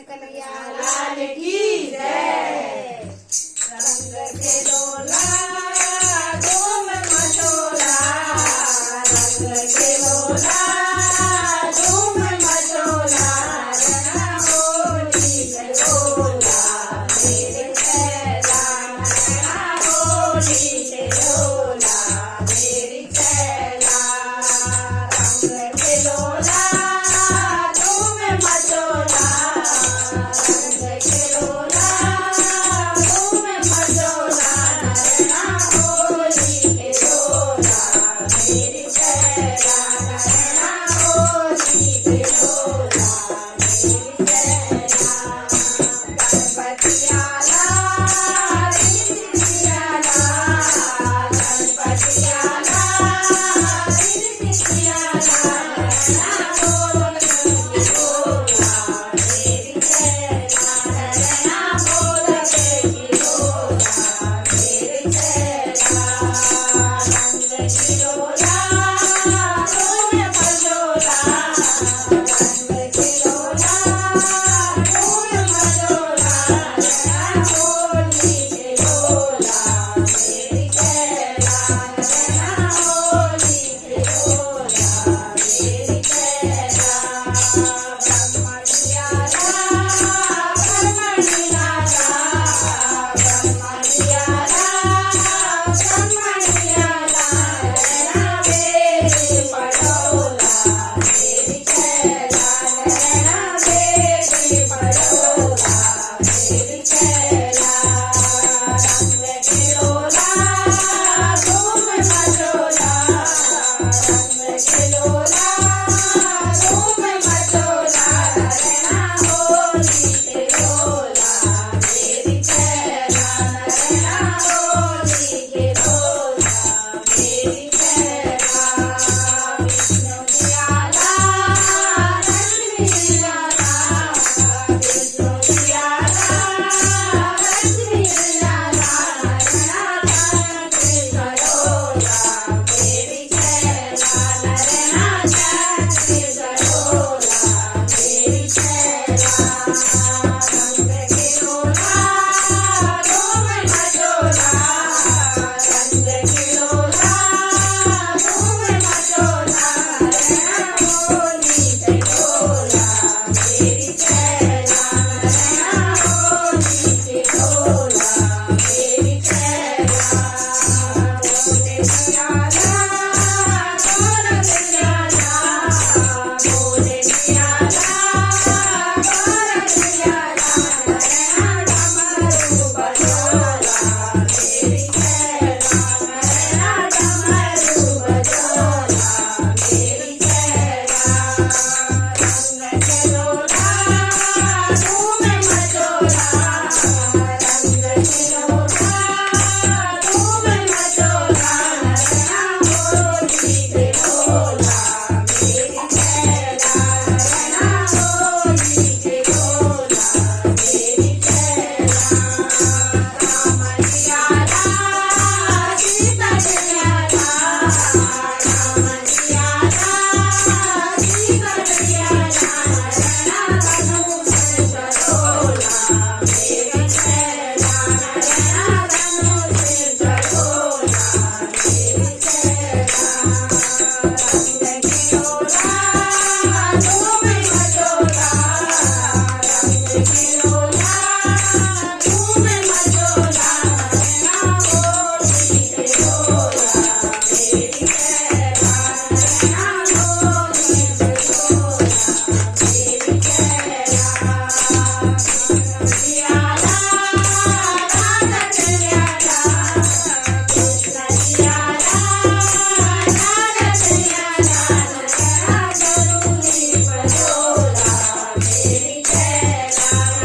કનૈયા લાલ કી જય। રંગ ખેલોલા ધૂમ મચોલા, રંગ ખેલોલા ધૂમ મચોલા, રના હોલી ખેલોલા મેરે ચેલા, રના હોલી ખેલોલા મેરી ચેલા। રંગ ખેલોલા ધૂમ મચોલા, રંગ ખેલોલા ધૂમ મચોલા, રના હોલી ખેલોલા મેરી ચેલા, રના હોલી ખેલોલા મેરી ચેલા। ગણપતિ આલા રીતિ આલા, ગણપતિ આલા રીતિ આલા, રના હોલી ખેલોલા મેરી ચેલા, રના હોલી ખેલોલા મેરી ચેલા। રંગ ખેલોલા ધૂમ મચોલા, રંગ ખેલોલા ધૂમ મચોલા, રના હોલી ખેલોલા મેરી ચેલા, રના હોલી ખેલોલા મેરી ચેલા।